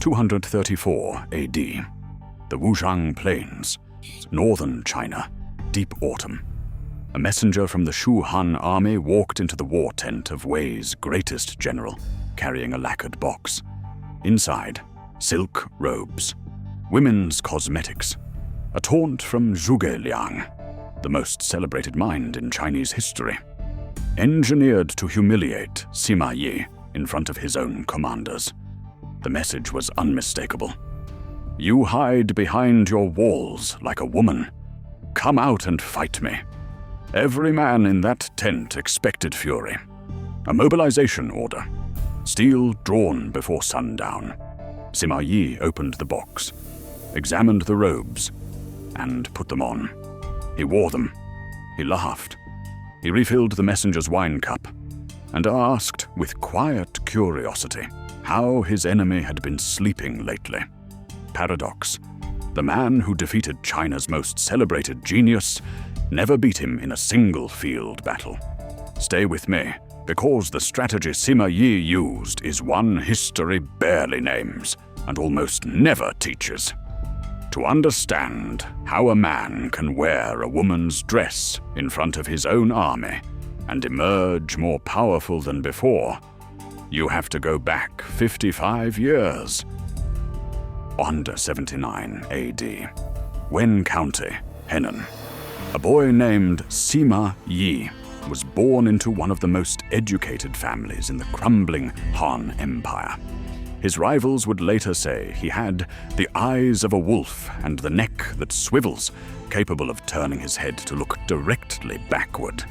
234 AD. The Wuzhang Plains, northern China, deep autumn. A messenger from the Shu Han army walked into the war tent of Wei's greatest general, carrying a lacquered box. Inside, silk robes, women's cosmetics, a taunt from Zhuge Liang, the most celebrated mind in Chinese history, engineered to humiliate Sima Yi in front of his own commanders. The message was unmistakable. "You hide behind your walls like a woman. Come out and fight me." Every man in that tent expected fury. A mobilization order. Steel drawn before sundown. Sima Yi opened the box, examined the robes, and put them on. He wore them. He laughed. He refilled the messenger's wine cup and asked with quiet curiosity how his enemy had been sleeping lately. Paradox. The man who defeated China's most celebrated genius never beat him in a single field battle. Stay with me, because the strategy Sima Yi used is one history barely names and almost never teaches. To understand how a man can wear a woman's dress in front of his own army and emerge more powerful than before, you have to go back 55 years. 179 AD. Wen County, Henan. A boy named Sima Yi was born into one of the most educated families in the crumbling Han Empire. His rivals would later say he had the eyes of a wolf and the neck that swivels, capable of turning his head to look directly backward.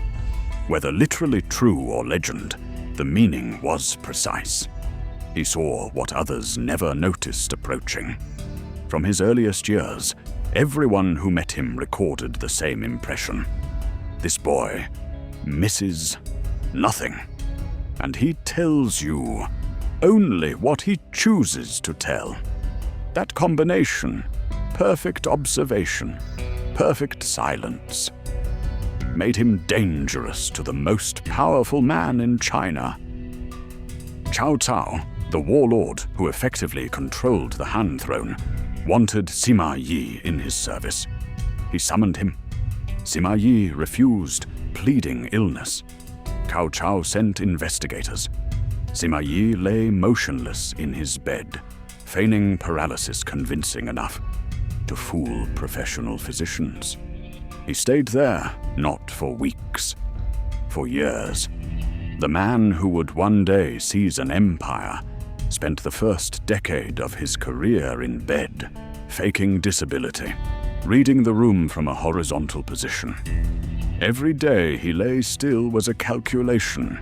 Whether literally true or legend, the meaning was precise. He saw what others never noticed approaching. From his earliest years, everyone who met him recorded the same impression. This boy misses nothing, and he tells you only what he chooses to tell. That combination, perfect observation, perfect silence, made him dangerous to the most powerful man in China. Cao Cao, the warlord who effectively controlled the Han throne, wanted Sima Yi in his service. He summoned him. Sima Yi refused, pleading illness. Cao Cao sent investigators. Sima Yi lay motionless in his bed, feigning paralysis convincing enough to fool professional physicians. He stayed there, not for weeks, for years. The man who would one day seize an empire spent the first decade of his career in bed, faking disability, reading the room from a horizontal position. Every day he lay still was a calculation.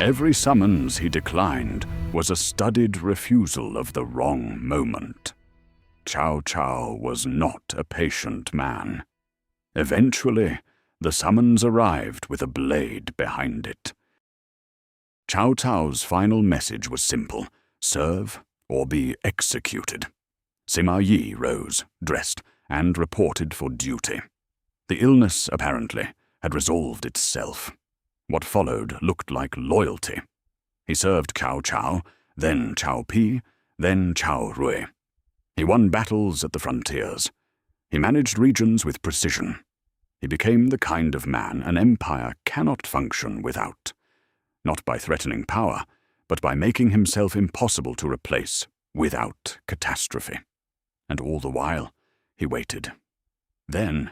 Every summons he declined was a studied refusal of the wrong moment. Cao Cao was not a patient man. Eventually, the summons arrived with a blade behind it. Cao Cao's final message was simple: serve or be executed. Sima Yi rose, dressed, and reported for duty. The illness, apparently, had resolved itself. What followed looked like loyalty. He served Cao Cao, then Cao Pi, then Cao Rui. He won battles at the frontiers. He managed regions with precision. He became the kind of man an empire cannot function without, not by threatening power, but by making himself impossible to replace without catastrophe. And all the while, he waited. Then,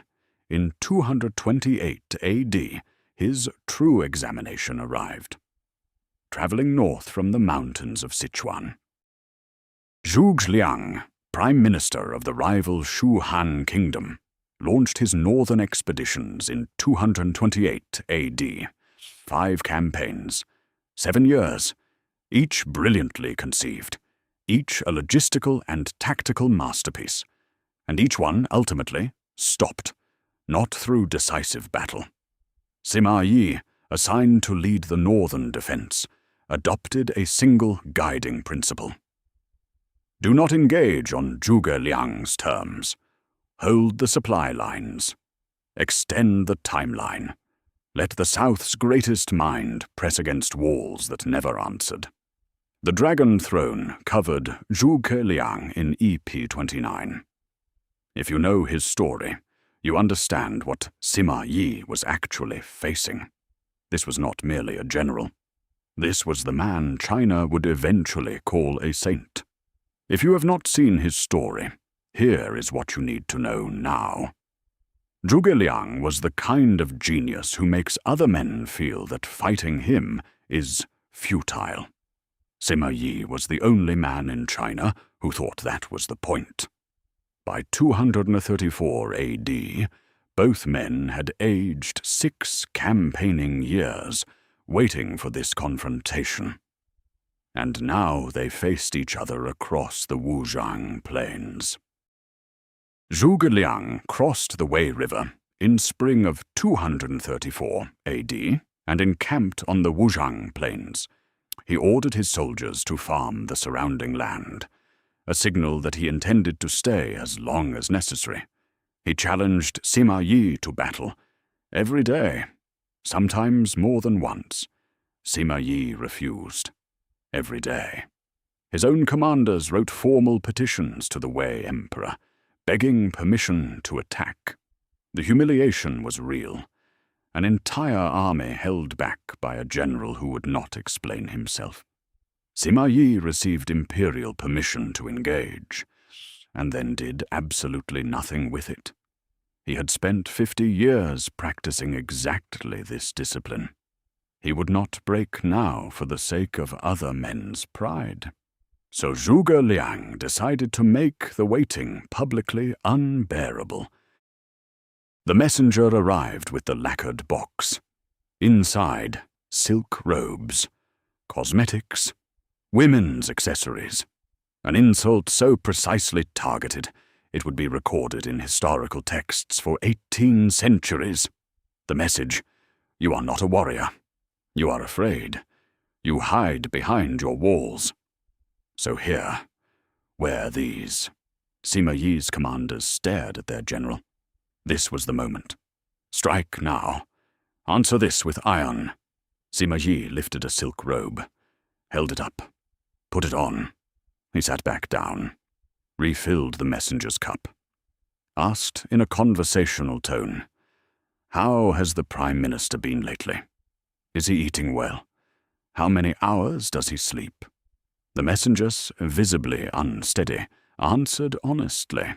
in 228 AD, his true examination arrived, traveling north from the mountains of Sichuan. Zhuge Liang, prime minister of the rival Shu Han kingdom, launched his northern expeditions in 228 AD. 5 campaigns, 7 years, each brilliantly conceived, each a logistical and tactical masterpiece, and each one ultimately stopped, not through decisive battle. Sima Yi, assigned to lead the northern defense, adopted a single guiding principle. Do not engage on Zhuge Liang's terms. Hold the supply lines. Extend the timeline. Let the South's greatest mind press against walls that never answered. The Dragon Throne covered Zhuge Liang in EP29. If you know his story, you understand what Sima Yi was actually facing. This was not merely a general. This was the man China would eventually call a saint. If you have not seen his story, here is what you need to know now. Zhuge Liang was the kind of genius who makes other men feel that fighting him is futile. Sima Yi was the only man in China who thought that was the point. By 234 AD, both men had aged 6 campaigning years, waiting for this confrontation. And now they faced each other across the Wuzhang plains. Zhuge Liang crossed the Wei River in spring of 234 AD and encamped on the Wuzhang plains. He ordered his soldiers to farm the surrounding land, a signal that he intended to stay as long as necessary. He challenged Sima Yi to battle every day, sometimes more than once. Sima Yi refused. Every day. His own commanders wrote formal petitions to the Wei Emperor, begging permission to attack. The humiliation was real. An entire army held back by a general who would not explain himself. Sima Yi received imperial permission to engage, and then did absolutely nothing with it. He had spent 50 years practicing exactly this discipline. He would not break now for the sake of other men's pride. So Zhuge Liang decided to make the waiting publicly unbearable. The messenger arrived with the lacquered box. Inside, silk robes, cosmetics, women's accessories. An insult so precisely targeted, it would be recorded in historical texts for 18 centuries. The message: you are not a warrior. You are afraid. You hide behind your walls. So here, wear these. Sima Yi's commanders stared at their general. This was the moment. Strike now. Answer this with iron. Sima Yi lifted a silk robe, held it up, put it on. He sat back down, refilled the messenger's cup, asked in a conversational tone, "How has the Prime Minister been lately? Is he eating well? How many hours does he sleep?" The messengers, visibly unsteady, answered honestly.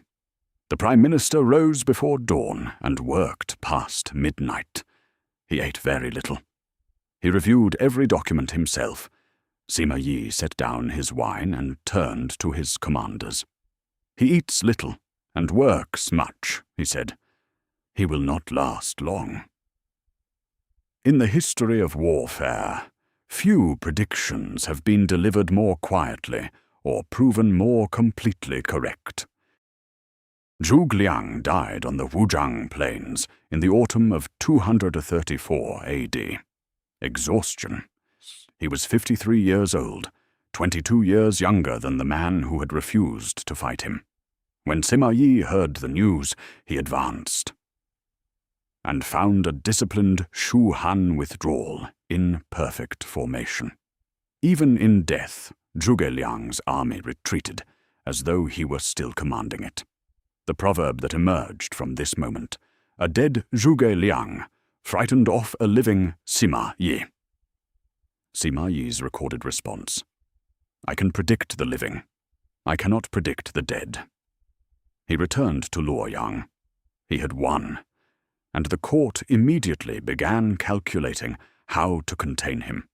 The Prime Minister rose before dawn and worked past midnight. He ate very little. He reviewed every document himself. Sima Yi set down his wine and turned to his commanders. "He eats little and works much," he said. "He will not last long." In the history of warfare, few predictions have been delivered more quietly or proven more completely correct. Zhuge Liang died on the Wuzhang plains in the autumn of 234 AD. Exhaustion. He was 53 years old, 22 years younger than the man who had refused to fight him. When Sima Yi heard the news, he advanced and found a disciplined Shu Han withdrawal in perfect formation. Even in death, Zhuge Liang's army retreated, as though he were still commanding it. The proverb that emerged from this moment: a dead Zhuge Liang frightened off a living Sima Yi. Sima Yi's recorded response: "I can predict the living. I cannot predict the dead." He returned to Luoyang. He had won, and the court immediately began calculating how to contain him.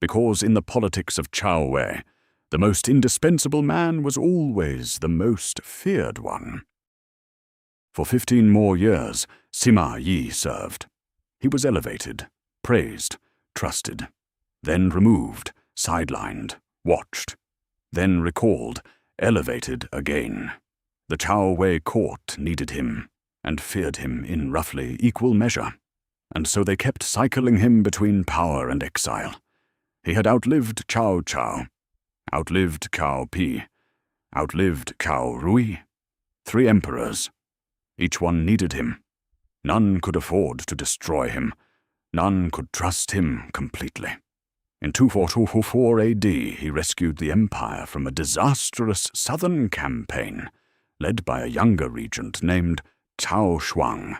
Because in the politics of Chao Wei, the most indispensable man was always the most feared one. For 15 more years, Sima Yi served. He was elevated, praised, trusted, then removed, sidelined, watched, then recalled, elevated again. The Chao Wei court needed him and feared him in roughly equal measure, and so they kept cycling him between power and exile. He had outlived Cao Cao, outlived Cao Pi, outlived Cao Rui. 3 emperors. Each one needed him. None could afford to destroy him. None could trust him completely. In 2424 AD, he rescued the empire from a disastrous southern campaign led by a younger regent named Cao Shuang.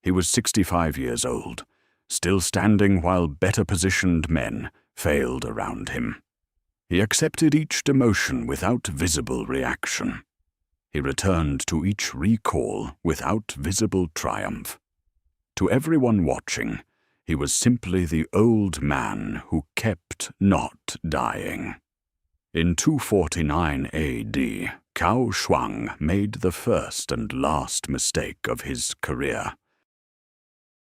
He was 65 years old, still standing while better-positioned men failed around him. He accepted each demotion without visible reaction. He returned to each recall without visible triumph. To everyone watching, he was simply the old man who kept not dying. In 249 AD, Cao Shuang made the first and last mistake of his career.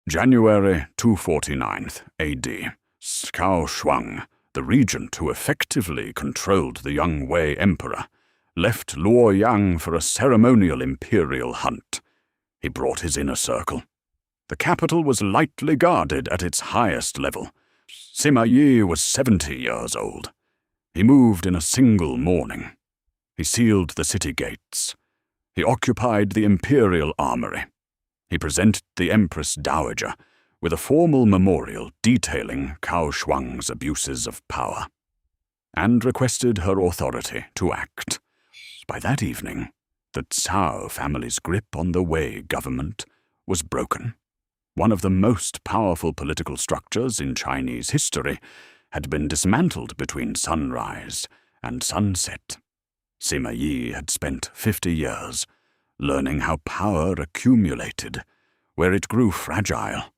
January 249 AD, Cao Shuang, the regent who effectively controlled the young Wei emperor, left Luoyang for a ceremonial imperial hunt. He brought his inner circle. The capital was lightly guarded at its highest level. Sima Yi was 70 years old. He moved in a single morning. He sealed the city gates. He occupied the imperial armory. He presented the Empress Dowager with a formal memorial detailing Cao Shuang's abuses of power, and requested her authority to act. By that evening, the Cao family's grip on the Wei government was broken. One of the most powerful political structures in Chinese history had been dismantled between sunrise and sunset. Sima Yi had spent 50 years learning how power accumulated, where it grew fragile,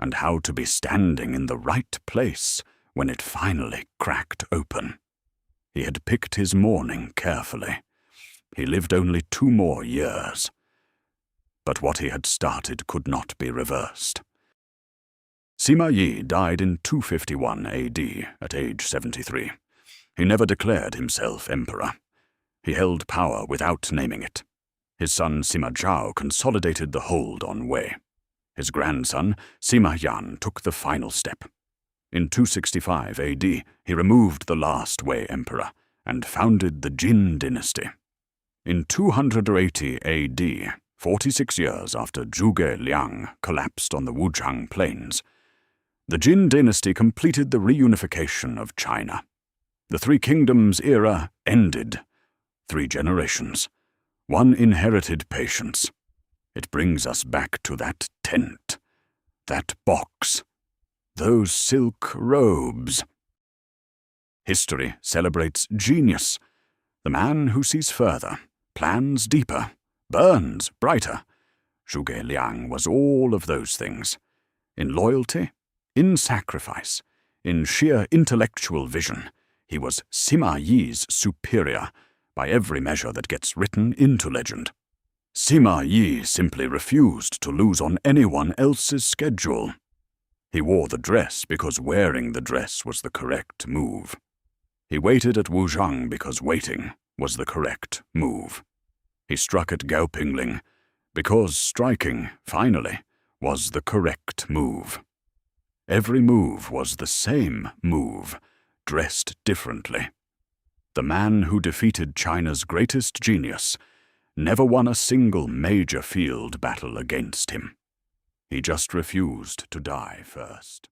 and how to be standing in the right place when it finally cracked open. He had picked his morning carefully. He lived only 2 more years. But what he had started could not be reversed. Sima Yi died in 251 AD at age 73. He never declared himself emperor. He held power without naming it. His son Sima Zhao consolidated the hold on Wei. His grandson Sima Yan took the final step. In 265 AD, he removed the last Wei emperor and founded the Jin dynasty. In 280 AD, 46 years after Zhuge Liang collapsed on the Wujiang plains, the Jin dynasty completed the reunification of China. The Three Kingdoms era ended. 3 generations. 1 inherited patience. It brings us back to that tent, that box, those silk robes. History celebrates genius, the man who sees further, plans deeper, burns brighter. Zhuge Liang was all of those things. In loyalty, in sacrifice, in sheer intellectual vision, he was Sima Yi's superior by every measure that gets written into legend. Sima Yi simply refused to lose on anyone else's schedule. He wore the dress because wearing the dress was the correct move. He waited at Wujiang because waiting was the correct move. He struck at Gaopingling because striking, finally, was the correct move. Every move was the same move, dressed differently. The man who defeated China's greatest genius never won a single major field battle against him. He just refused to die first.